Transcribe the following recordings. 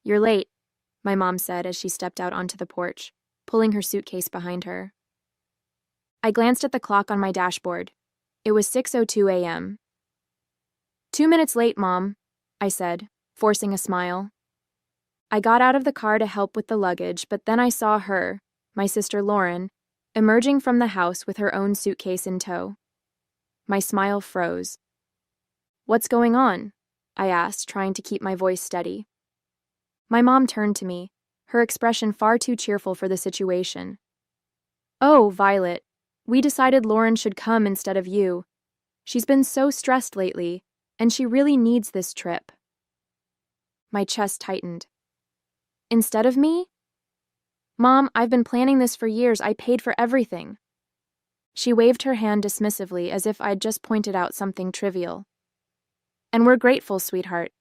You're late, my mom said as she stepped out onto the porch, pulling her suitcase behind her. I glanced at the clock on my dashboard. It was 6:02 a.m. 2 minutes late, Mom, I said, forcing a smile. I got out of the car to help with the luggage, but then I saw her, my sister Lauren, emerging from the house with her own suitcase in tow. My smile froze. What's going on? I asked, trying to keep my voice steady. My mom turned to me, her expression far too cheerful for the situation. Oh, Violet, we decided Lauren should come instead of you. She's been so stressed lately, and she really needs this trip. My chest tightened. Instead of me? Mom, I've been planning this for years. I paid for everything. She waved her hand dismissively as if I'd just pointed out something trivial. And we're grateful, sweetheart.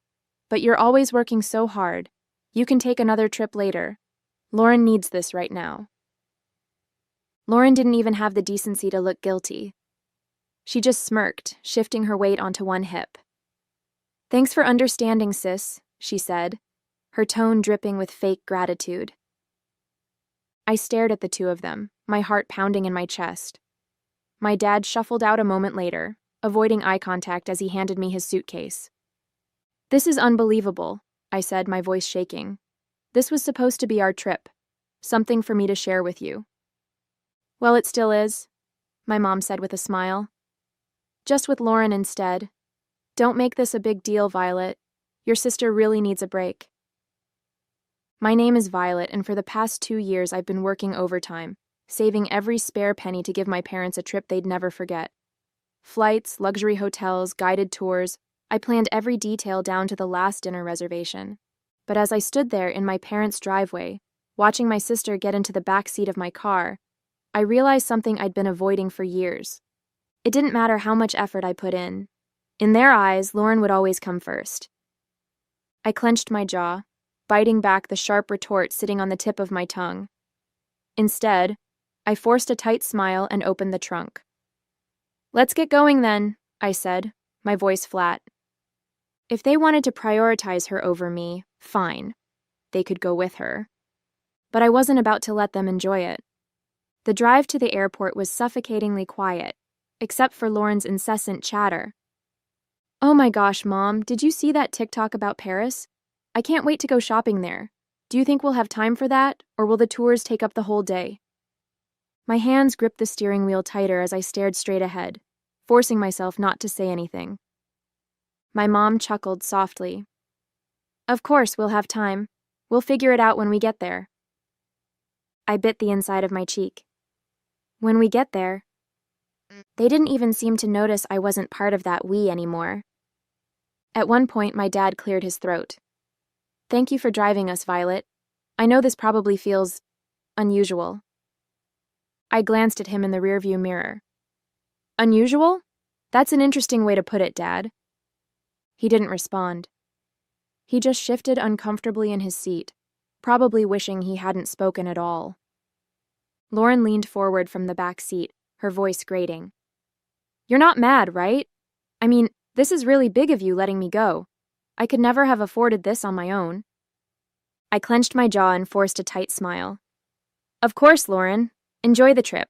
But you're always working so hard. You can take another trip later. Lauren needs this right now. Lauren didn't even have the decency to look guilty. She just smirked, shifting her weight onto one hip. Thanks for understanding, sis, she said, her tone dripping with fake gratitude. I stared at the two of them, my heart pounding in my chest. My dad shuffled out a moment later, avoiding eye contact as he handed me his suitcase. This is unbelievable, I said, my voice shaking. This was supposed to be our trip, something for me to share with you. Well, it still is, my mom said with a smile. Just with Lauren instead. Don't make this a big deal, Violet. Your sister really needs a break. My name is Violet, and for the past 2 years I've been working overtime, saving every spare penny to give my parents a trip they'd never forget. Flights, luxury hotels, guided tours, I planned every detail down to the last dinner reservation. But as I stood there in my parents' driveway, watching my sister get into the back seat of my car, I realized something I'd been avoiding for years. It didn't matter how much effort I put in. In their eyes, Lauren would always come first. I clenched my jaw, biting back the sharp retort sitting on the tip of my tongue. Instead, I forced a tight smile and opened the trunk. Let's get going then, I said, my voice flat. If they wanted to prioritize her over me, fine. They could go with her. But I wasn't about to let them enjoy it. The drive to the airport was suffocatingly quiet, except for Lauren's incessant chatter. Oh my gosh, Mom, did you see that TikTok about Paris? I can't wait to go shopping there. Do you think we'll have time for that, or will the tours take up the whole day? My hands gripped the steering wheel tighter as I stared straight ahead, forcing myself not to say anything. My mom chuckled softly. Of course, we'll have time. We'll figure it out when we get there. I bit the inside of my cheek. When we get there, they didn't even seem to notice I wasn't part of that we anymore. At one point, my dad cleared his throat. Thank you for driving us, Violet. I know this probably feels unusual. I glanced at him in the rearview mirror. Unusual? That's an interesting way to put it, Dad. He didn't respond. He just shifted uncomfortably in his seat, probably wishing he hadn't spoken at all. Lauren leaned forward from the back seat, her voice grating. You're not mad, right? I mean, this is really big of you letting me go. I could never have afforded this on my own. I clenched my jaw and forced a tight smile. Of course, Lauren. Enjoy the trip.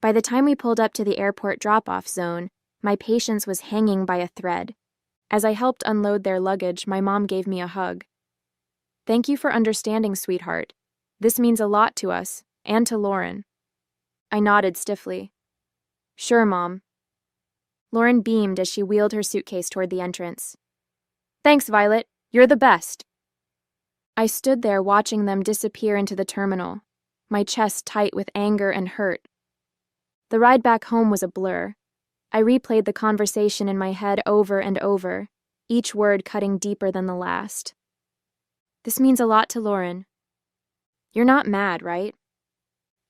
By the time we pulled up to the airport drop-off zone, my patience was hanging by a thread. As I helped unload their luggage, my mom gave me a hug. Thank you for understanding, sweetheart. This means a lot to us, and to Lauren. I nodded stiffly. Sure, Mom. Lauren beamed as she wheeled her suitcase toward the entrance. Thanks, Violet. You're the best. I stood there watching them disappear into the terminal, my chest tight with anger and hurt. The ride back home was a blur. I replayed the conversation in my head over and over, each word cutting deeper than the last. This means a lot to Lauren. You're not mad, right?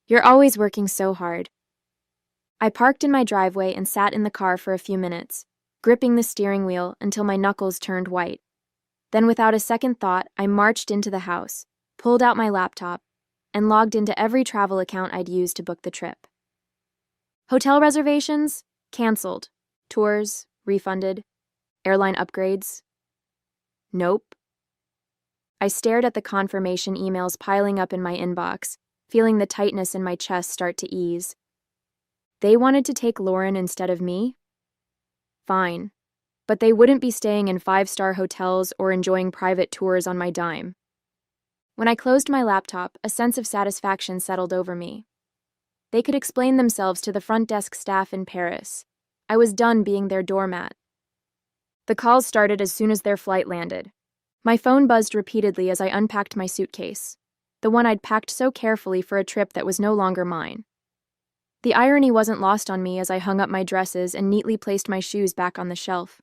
You're always working so hard. I parked in my driveway and sat in the car for a few minutes, gripping the steering wheel until my knuckles turned white. Then without a second thought, I marched into the house, pulled out my laptop, and logged into every travel account I'd used to book the trip. Hotel reservations? Canceled. Tours? Refunded. Airline upgrades? Nope. I stared at the confirmation emails piling up in my inbox, feeling the tightness in my chest start to ease. They wanted to take Lauren instead of me? Fine. But they wouldn't be staying in 5-star hotels or enjoying private tours on my dime. When I closed my laptop, a sense of satisfaction settled over me. They could explain themselves to the front desk staff in Paris. I was done being their doormat. The calls started as soon as their flight landed. My phone buzzed repeatedly as I unpacked my suitcase, the one I'd packed so carefully for a trip that was no longer mine. The irony wasn't lost on me as I hung up my dresses and neatly placed my shoes back on the shelf.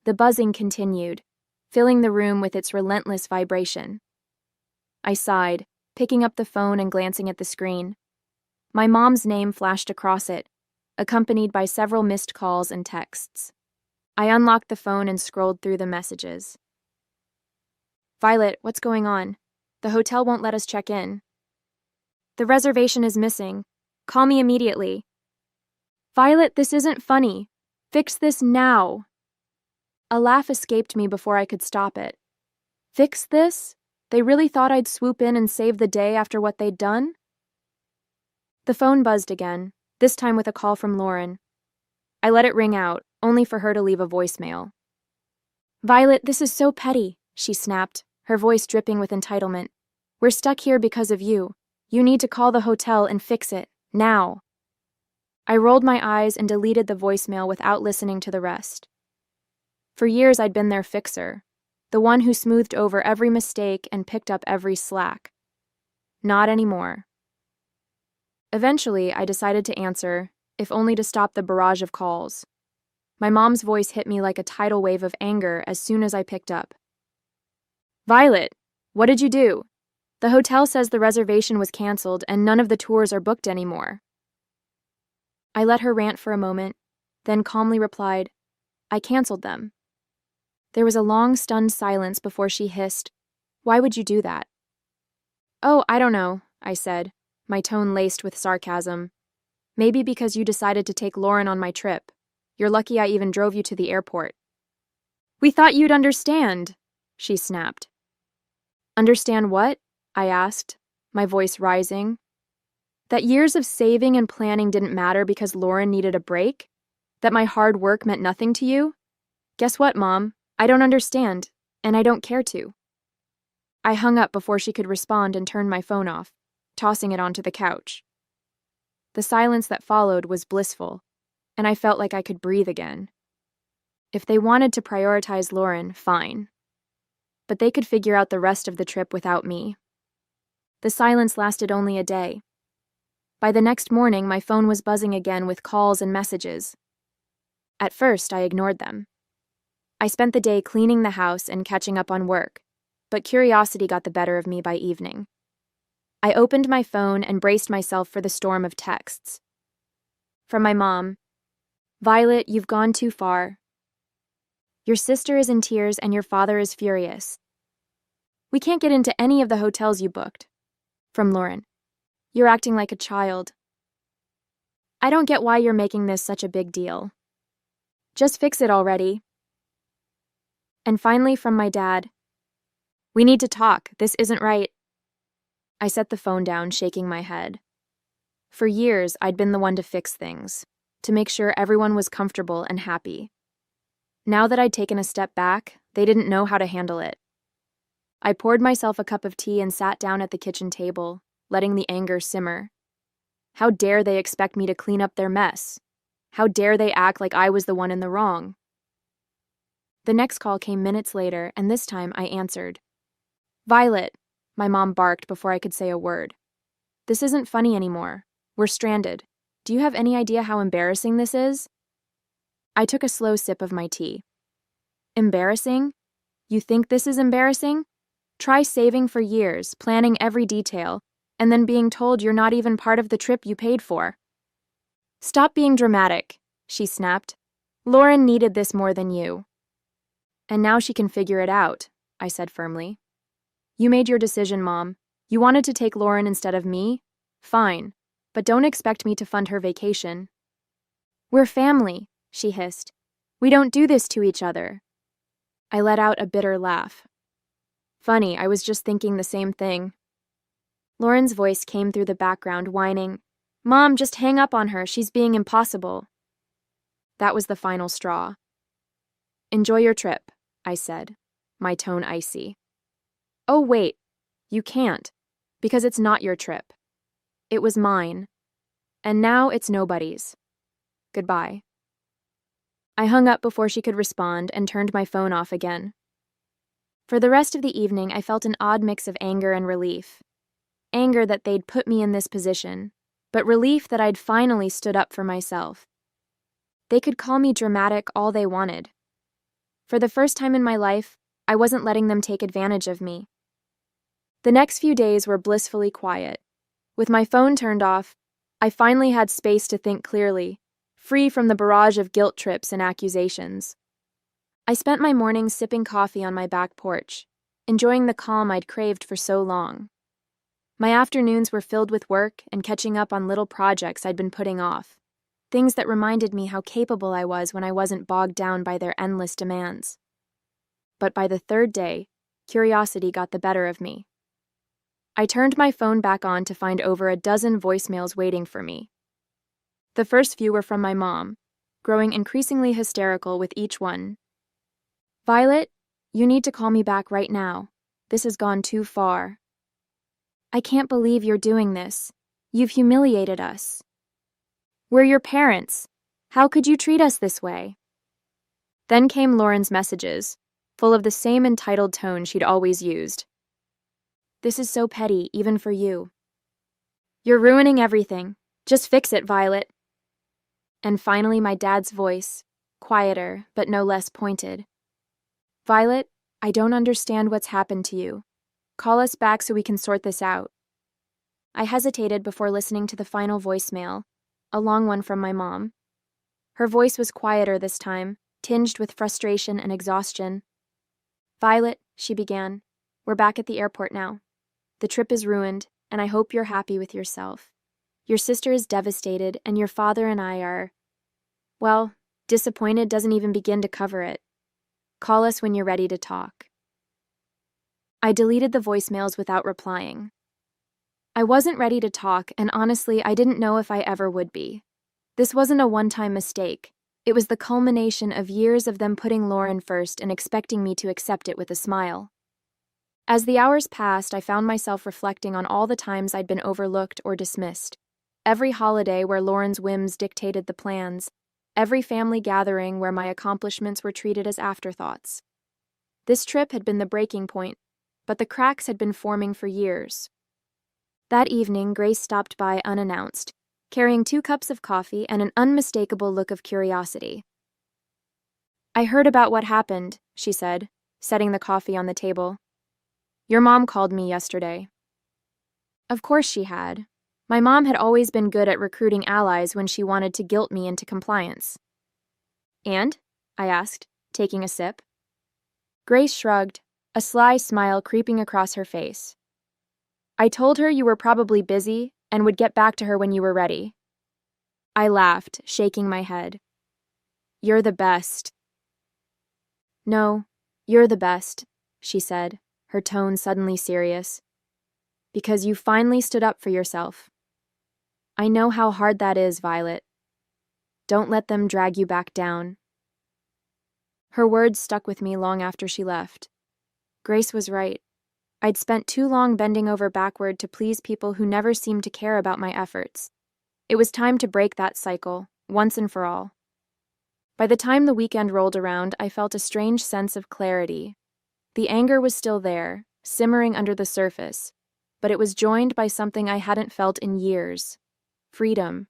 The buzzing continued, filling the room with its relentless vibration. I sighed, picking up the phone and glancing at the screen. My mom's name flashed across it, accompanied by several missed calls and texts. I unlocked the phone and scrolled through the messages. Violet, what's going on? The hotel won't let us check in. The reservation is missing. Call me immediately. Violet, this isn't funny. Fix this now. A laugh escaped me before I could stop it. Fix this? They really thought I'd swoop in and save the day after what they'd done? The phone buzzed again, this time with a call from Lauren. I let it ring out, only for her to leave a voicemail. Violet, this is so petty, she snapped, her voice dripping with entitlement. We're stuck here because of you. You need to call the hotel and fix it, now. I rolled my eyes and deleted the voicemail without listening to the rest. For years I'd been their fixer, the one who smoothed over every mistake and picked up every slack. Not anymore. Eventually, I decided to answer, if only to stop the barrage of calls. My mom's voice hit me like a tidal wave of anger as soon as I picked up. Violet, what did you do? The hotel says the reservation was canceled and none of the tours are booked anymore. I let her rant for a moment, then calmly replied, I canceled them. There was a long, stunned silence before she hissed, Why would you do that? Oh, I don't know, I said, my tone laced with sarcasm. Maybe because you decided to take Lauren on my trip. You're lucky I even drove you to the airport. We thought you'd understand, she snapped. Understand what? I asked, my voice rising. That years of saving and planning didn't matter because Lauren needed a break? That my hard work meant nothing to you? Guess what, Mom? I don't understand, and I don't care to. I hung up before she could respond and turned my phone off, tossing it onto the couch. The silence that followed was blissful, and I felt like I could breathe again. If they wanted to prioritize Lauren, fine. But they could figure out the rest of the trip without me. The silence lasted only a day. By the next morning, my phone was buzzing again with calls and messages. At first, I ignored them. I spent the day cleaning the house and catching up on work, but curiosity got the better of me by evening. I opened my phone and braced myself for the storm of texts. From my mom, Violet, you've gone too far. Your sister is in tears and your father is furious. We can't get into any of the hotels you booked. From Lauren, you're acting like a child. I don't get why you're making this such a big deal. Just fix it already. And finally from my dad, we need to talk, this isn't right. I set the phone down, shaking my head. For years, I'd been the one to fix things, to make sure everyone was comfortable and happy. Now that I'd taken a step back, they didn't know how to handle it. I poured myself a cup of tea and sat down at the kitchen table, letting the anger simmer. How dare they expect me to clean up their mess? How dare they act like I was the one in the wrong? The next call came minutes later, and this time I answered. Violet, my mom barked before I could say a word. This isn't funny anymore. We're stranded. Do you have any idea how embarrassing this is? I took a slow sip of my tea. Embarrassing? You think this is embarrassing? Try saving for years, planning every detail, and then being told you're not even part of the trip you paid for. Stop being dramatic, she snapped. Lauren needed this more than you. And now she can figure it out, I said firmly. You made your decision, Mom. You wanted to take Lauren instead of me? Fine, but don't expect me to fund her vacation. We're family, she hissed. We don't do this to each other. I let out a bitter laugh. Funny, I was just thinking the same thing. Lauren's voice came through the background, whining, "Mom, just hang up on her, she's being impossible." That was the final straw. "Enjoy your trip," I said, my tone icy. "Oh, wait, you can't, because it's not your trip. It was mine, and now it's nobody's. Goodbye." I hung up before she could respond and turned my phone off again. For the rest of the evening, I felt an odd mix of anger and relief. Anger that they'd put me in this position, but relief that I'd finally stood up for myself. They could call me dramatic all they wanted. For the first time in my life, I wasn't letting them take advantage of me. The next few days were blissfully quiet. With my phone turned off, I finally had space to think clearly, free from the barrage of guilt trips and accusations. I spent my mornings sipping coffee on my back porch, enjoying the calm I'd craved for so long. My afternoons were filled with work and catching up on little projects I'd been putting off, things that reminded me how capable I was when I wasn't bogged down by their endless demands. But by the third day, curiosity got the better of me. I turned my phone back on to find over a dozen voicemails waiting for me. The first few were from my mom, growing increasingly hysterical with each one. "Violet, you need to call me back right now. This has gone too far. I can't believe you're doing this. You've humiliated us. We're your parents. How could you treat us this way?" Then came Lauren's messages, full of the same entitled tone she'd always used. "This is so petty, even for you. You're ruining everything. Just fix it, Violet." And finally my dad's voice, quieter but no less pointed. "Violet, I don't understand what's happened to you. Call us back so we can sort this out." I hesitated before listening to the final voicemail, a long one from my mom. Her voice was quieter this time, tinged with frustration and exhaustion. "Violet," she began, "we're back at the airport now. The trip is ruined, and I hope you're happy with yourself. Your sister is devastated, and your father and I are, well, disappointed doesn't even begin to cover it. Call us when you're ready to talk." I deleted the voicemails without replying. I wasn't ready to talk, and honestly, I didn't know if I ever would be. This wasn't a one-time mistake. It was the culmination of years of them putting Lauren first and expecting me to accept it with a smile. As the hours passed, I found myself reflecting on all the times I'd been overlooked or dismissed. Every holiday where Lauren's whims dictated the plans. Every family gathering where my accomplishments were treated as afterthoughts. This trip had been the breaking point, but the cracks had been forming for years. That evening, Grace stopped by unannounced, carrying 2 cups of coffee and an unmistakable look of curiosity. "I heard about what happened," she said, setting the coffee on the table. "Your mom called me yesterday." Of course she had. My mom had always been good at recruiting allies when she wanted to guilt me into compliance. "And?" I asked, taking a sip. Grace shrugged, a sly smile creeping across her face. "I told her you were probably busy and would get back to her when you were ready." I laughed, shaking my head. "You're the best." "No, you're the best," she said, her tone suddenly serious. "Because you finally stood up for yourself. I know how hard that is, Violet. Don't let them drag you back down." Her words stuck with me long after she left. Grace was right. I'd spent too long bending over backward to please people who never seemed to care about my efforts. It was time to break that cycle, once and for all. By the time the weekend rolled around, I felt a strange sense of clarity. The anger was still there, simmering under the surface, but it was joined by something I hadn't felt in years. Freedom.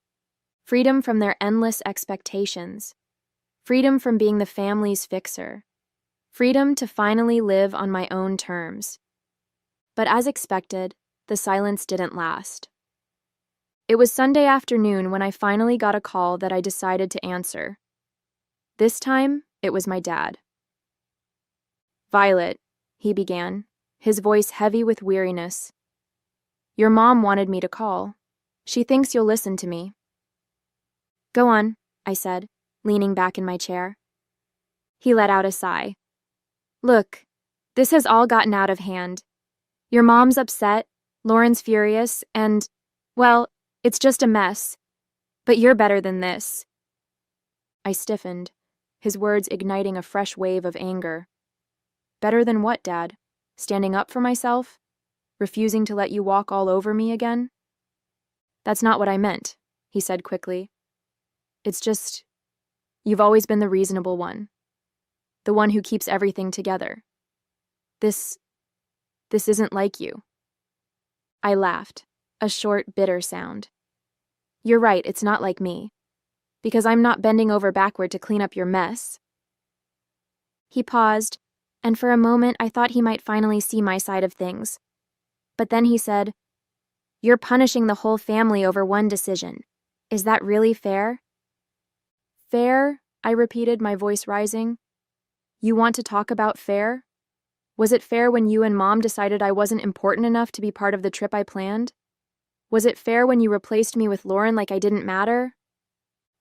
Freedom from their endless expectations. Freedom from being the family's fixer. Freedom to finally live on my own terms. But as expected, the silence didn't last. It was Sunday afternoon when I finally got a call that I decided to answer. This time, it was my dad. "Violet," he began, his voice heavy with weariness. "Your mom wanted me to call. She thinks you'll listen to me." "Go on," I said, leaning back in my chair. He let out a sigh. "Look, This has all gotten out of hand. Your mom's upset, Lauren's furious, and, well, it's just a mess. But you're better than this. I stiffened, his words igniting a fresh wave of anger. Better than what, Dad? Standing up for myself? Refusing to let you walk all over me again? That's not what I meant, he said quickly. It's just, you've always been the reasonable one. The one who keeps everything together. This isn't like you. I laughed, a short, bitter sound. You're right, it's not like me. Because I'm not bending over backward to clean up your mess. He paused, and for a moment I thought he might finally see my side of things. But then he said, You're punishing the whole family over one decision. Is that really fair? Fair? I repeated, my voice rising. You want to talk about fair? Was it fair when you and Mom decided I wasn't important enough to be part of the trip I planned? Was it fair when you replaced me with Lauren like I didn't matter?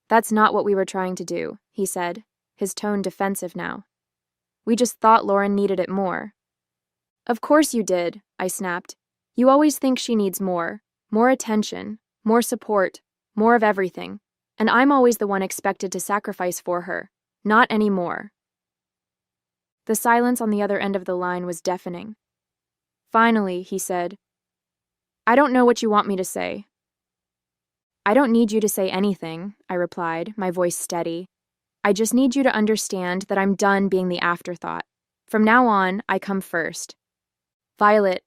That's not what we were trying to do, he said, his tone defensive now. We just thought Lauren needed it more. Of course you did, I snapped. You always think she needs more attention, more support, more of everything, and I'm always the one expected to sacrifice for her, not anymore. The silence on the other end of the line was deafening. Finally, he said, I don't know what you want me to say. I don't need you to say anything, I replied, my voice steady. I just need you to understand that I'm done being the afterthought. From now on, I come first. Violet.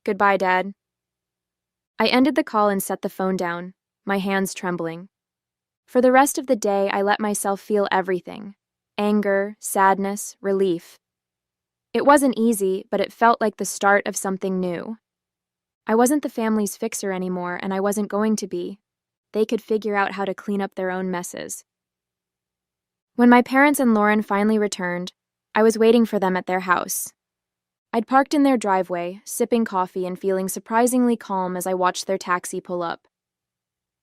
Goodbye, Dad. I ended the call and set the phone down, my hands trembling. For the rest of the day, I let myself feel everything. Anger, sadness, relief. It wasn't easy, but it felt like the start of something new. I wasn't the family's fixer anymore, and I wasn't going to be. They could figure out how to clean up their own messes. When my parents and Lauren finally returned, I was waiting for them at their house. I'd parked in their driveway, sipping coffee and feeling surprisingly calm as I watched their taxi pull up.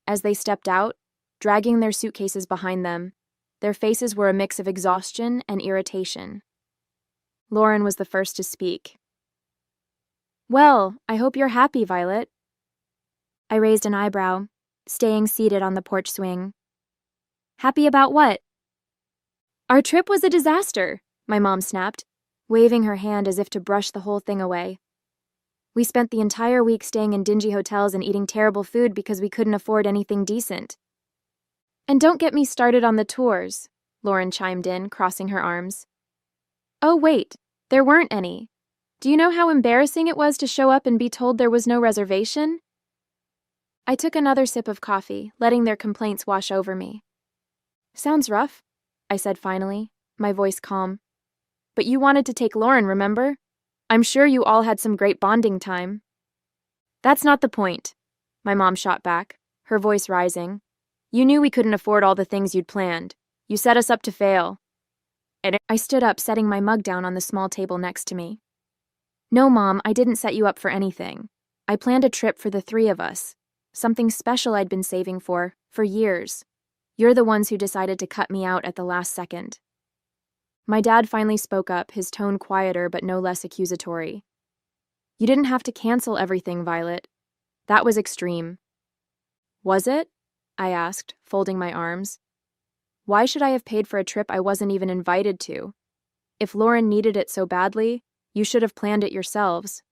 As they stepped out, dragging their suitcases behind them, their faces were a mix of exhaustion and irritation. Lauren was the first to speak. Well, I hope you're happy, Violet. I raised an eyebrow, staying seated on the porch swing. Happy about what? Our trip was a disaster, my mom snapped, waving her hand as if to brush the whole thing away. We spent the entire week staying in dingy hotels and eating terrible food because we couldn't afford anything decent. And don't get me started on the tours, Lauren chimed in, crossing her arms. Oh, wait, there weren't any. Do you know how embarrassing it was to show up and be told there was no reservation? I took another sip of coffee, letting their complaints wash over me. Sounds rough, I said finally, my voice calm. But you wanted to take Lauren, remember? I'm sure you all had some great bonding time. That's not the point, my mom shot back, her voice rising. You knew we couldn't afford all the things you'd planned. You set us up to fail. And I stood up, setting my mug down on the small table next to me. No, Mom, I didn't set you up for anything. I planned a trip for the three of us. Something special I'd been saving for years. You're the ones who decided to cut me out at the last second. My dad finally spoke up, his tone quieter but no less accusatory. You didn't have to cancel everything, Violet. That was extreme. Was it? I asked, folding my arms. Why should I have paid for a trip I wasn't even invited to? If Lauren needed it so badly, you should have planned it yourselves.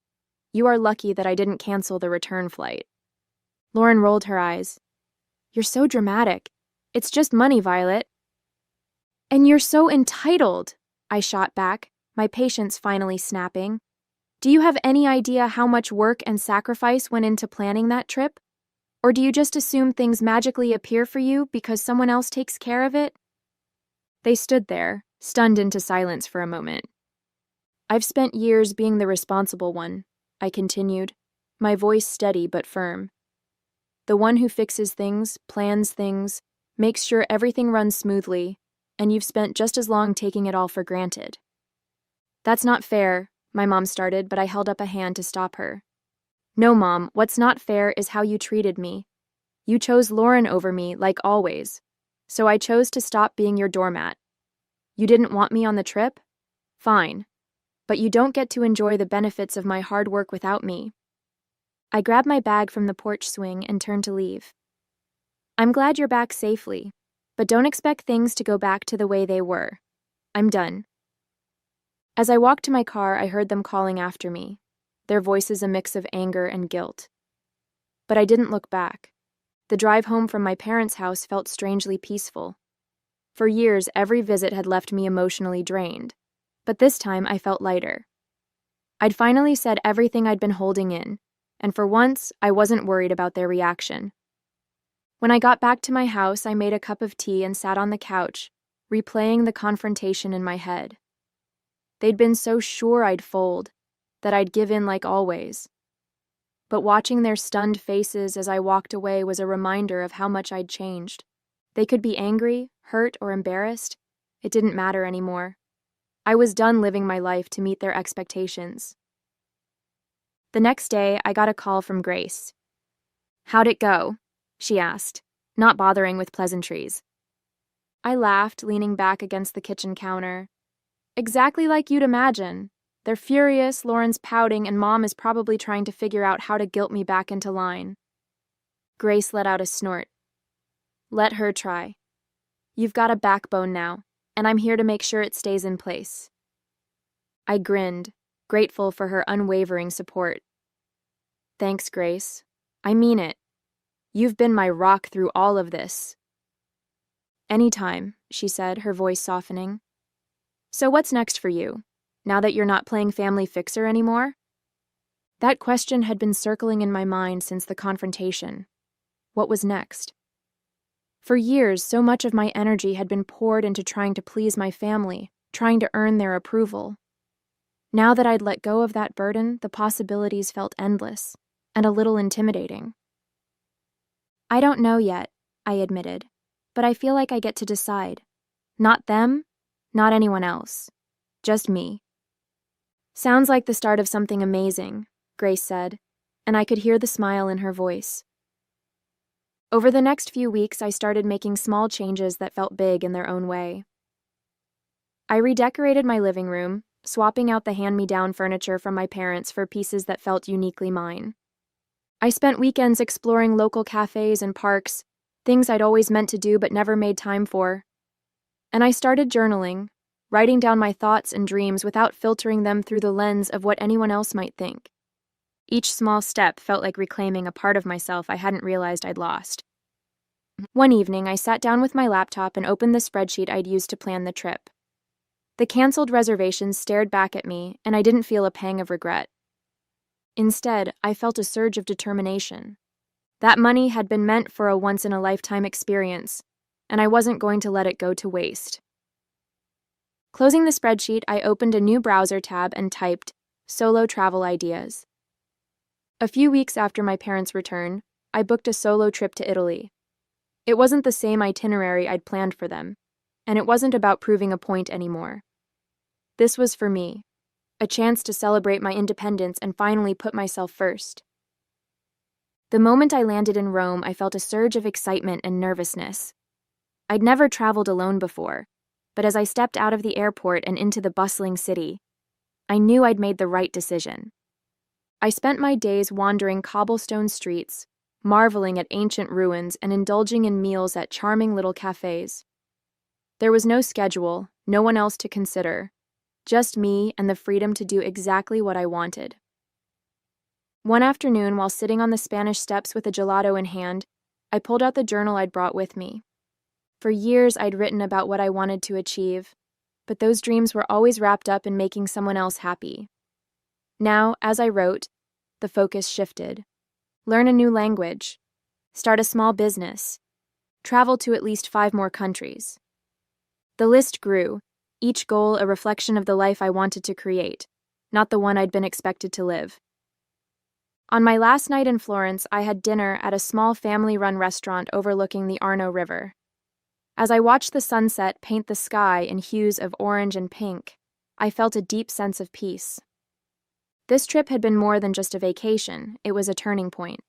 You are lucky that I didn't cancel the return flight. Lauren rolled her eyes. You're so dramatic. It's just money, Violet. And you're so entitled, I shot back, my patience finally snapping. Do you have any idea how much work and sacrifice went into planning that trip? Or do you just assume things magically appear for you because someone else takes care of it? They stood there, stunned into silence for a moment. I've spent years being the responsible one, I continued, my voice steady but firm. The one who fixes things, plans things, makes sure everything runs smoothly, and you've spent just as long taking it all for granted. That's not fair, my mom started, but I held up a hand to stop her. No, Mom, what's not fair is how you treated me. You chose Lauren over me, like always. So I chose to stop being your doormat. You didn't want me on the trip? Fine. but you don't get to enjoy the benefits of my hard work without me. I grabbed my bag from the porch swing and turned to leave. I'm glad you're back safely, but don't expect things to go back to the way they were. I'm done. As I walked to my car, I heard them calling after me, their voices a mix of anger and guilt. But I didn't look back. The drive home from my parents' house felt strangely peaceful. For years, every visit had left me emotionally drained, but this time I felt lighter. I'd finally said everything I'd been holding in, and for once, I wasn't worried about their reaction. When I got back to my house, I made a cup of tea and sat on the couch, replaying the confrontation in my head. They'd been so sure I'd fold, that I'd give in like always. But watching their stunned faces as I walked away was a reminder of how much I'd changed. They could be angry, hurt, or embarrassed. It didn't matter anymore. I was done living my life to meet their expectations. The next day, I got a call from Grace. "How'd it go?" she asked, not bothering with pleasantries. I laughed, leaning back against the kitchen counter. "Exactly like you'd imagine. They're furious, Lauren's pouting, and Mom is probably trying to figure out how to guilt me back into line." Grace let out a snort. "Let her try. You've got a backbone now, and I'm here to make sure it stays in place." I grinned, grateful for her unwavering support. "Thanks, Grace. I mean it. You've been my rock through all of this." "Anytime," she said, her voice softening. "So what's next for you, now that you're not playing family fixer anymore?" That question had been circling in my mind since the confrontation. What was next? For years, so much of my energy had been poured into trying to please my family, trying to earn their approval. Now that I'd let go of that burden, the possibilities felt endless, and a little intimidating. "I don't know yet," I admitted, "but I feel like I get to decide. Not them, not anyone else. Just me." "Sounds like the start of something amazing," Grace said, and I could hear the smile in her voice. Over the next few weeks, I started making small changes that felt big in their own way. I redecorated my living room, swapping out the hand-me-down furniture from my parents for pieces that felt uniquely mine. I spent weekends exploring local cafes and parks, things I'd always meant to do but never made time for. And I started journaling, writing down my thoughts and dreams without filtering them through the lens of what anyone else might think. Each small step felt like reclaiming a part of myself I hadn't realized I'd lost. One evening, I sat down with my laptop and opened the spreadsheet I'd used to plan the trip. The canceled reservations stared back at me, and I didn't feel a pang of regret. Instead, I felt a surge of determination. That money had been meant for a once-in-a-lifetime experience, and I wasn't going to let it go to waste. Closing the spreadsheet, I opened a new browser tab and typed "solo travel ideas." A few weeks after my parents' return, I booked a solo trip to Italy. It wasn't the same itinerary I'd planned for them, and it wasn't about proving a point anymore. This was for me, a chance to celebrate my independence and finally put myself first. The moment I landed in Rome, I felt a surge of excitement and nervousness. I'd never traveled alone before, but as I stepped out of the airport and into the bustling city, I knew I'd made the right decision. I spent my days wandering cobblestone streets, marveling at ancient ruins and indulging in meals at charming little cafes. There was no schedule, no one else to consider, just me and the freedom to do exactly what I wanted. One afternoon, while sitting on the Spanish steps with a gelato in hand, I pulled out the journal I'd brought with me. For years, I'd written about what I wanted to achieve, but those dreams were always wrapped up in making someone else happy. Now, as I wrote, the focus shifted. Learn a new language, start a small business, travel to at least 5 more countries. The list grew, each goal a reflection of the life I wanted to create, not the one I'd been expected to live. On my last night in Florence, I had dinner at a small family-run restaurant overlooking the Arno River. As I watched the sunset paint the sky in hues of orange and pink, I felt a deep sense of peace. This trip had been more than just a vacation, it was a turning point.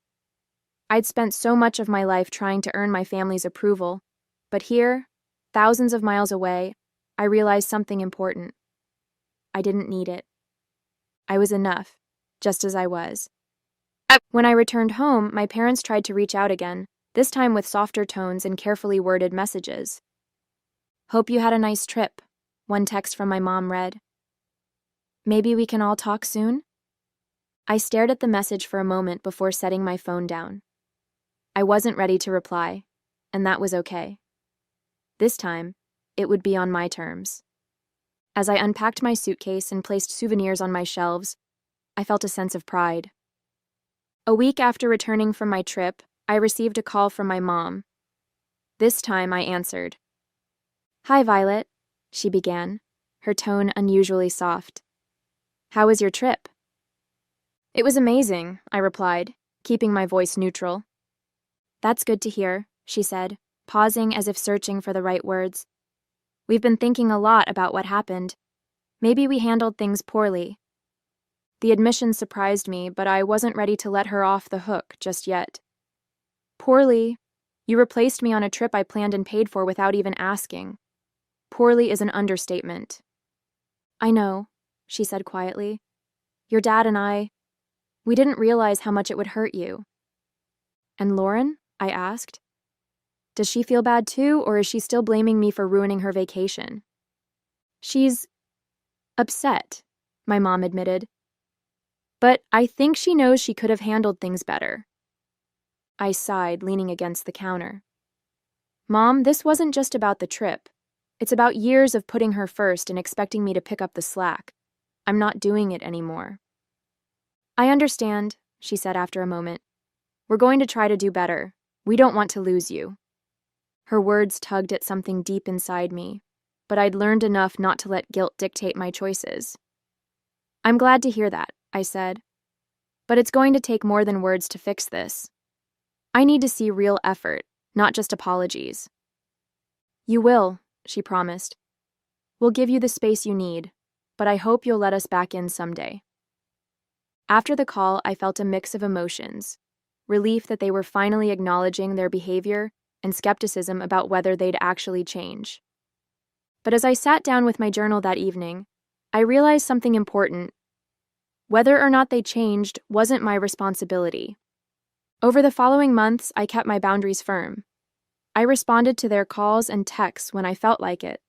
I'd spent so much of my life trying to earn my family's approval, but here, thousands of miles away, I realized something important. I didn't need it. I was enough, just as I was. When I returned home, my parents tried to reach out again, this time with softer tones and carefully worded messages. "Hope you had a nice trip," one text from my mom read. "Maybe we can all talk soon?" I stared at the message for a moment before setting my phone down. I wasn't ready to reply, and that was okay. This time, it would be on my terms. As I unpacked my suitcase and placed souvenirs on my shelves, I felt a sense of pride. A week after returning from my trip, I received a call from my mom. This time I answered. "Hi, Violet," she began, her tone unusually soft. "How was your trip?" "It was amazing," I replied, keeping my voice neutral. "That's good to hear," she said, pausing as if searching for the right words. "We've been thinking a lot about what happened. Maybe we handled things poorly." The admission surprised me, but I wasn't ready to let her off the hook just yet. "Poorly? You replaced me on a trip I planned and paid for without even asking. Poorly is an understatement." "I know," she said quietly. "Your dad and we didn't realize how much it would hurt you." "And Lauren?" I asked. "Does she feel bad too, or is she still blaming me for ruining her vacation?" "She's upset," my mom admitted. "But I think she knows she could have handled things better." I sighed, leaning against the counter. "Mom, this wasn't just about the trip. It's about years of putting her first and expecting me to pick up the slack. I'm not doing it anymore." "I understand," she said after a moment. "We're going to try to do better. We don't want to lose you." Her words tugged at something deep inside me, but I'd learned enough not to let guilt dictate my choices. "I'm glad to hear that," I said. "But it's going to take more than words to fix this. I need to see real effort, not just apologies." "You will," she promised. "We'll give you the space you need, but I hope you'll let us back in someday." After the call, I felt a mix of emotions: relief that they were finally acknowledging their behavior, and skepticism about whether they'd actually change. But as I sat down with my journal that evening, I realized something important. Whether or not they changed wasn't my responsibility. Over the following months, I kept my boundaries firm. I responded to their calls and texts when I felt like it,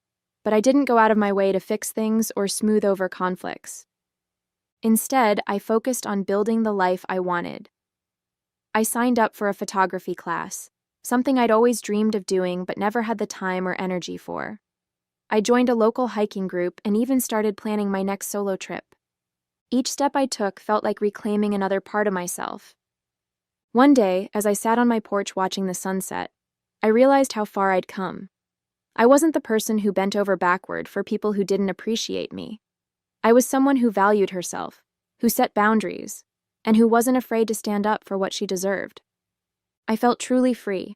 but I didn't go out of my way to fix things or smooth over conflicts. Instead, I focused on building the life I wanted. I signed up for a photography class, something I'd always dreamed of doing but never had the time or energy for. I joined a local hiking group and even started planning my next solo trip. Each step I took felt like reclaiming another part of myself. One day, as I sat on my porch watching the sunset, I realized how far I'd come. I wasn't the person who bent over backward for people who didn't appreciate me. I was someone who valued herself, who set boundaries, and who wasn't afraid to stand up for what she deserved. I felt truly free,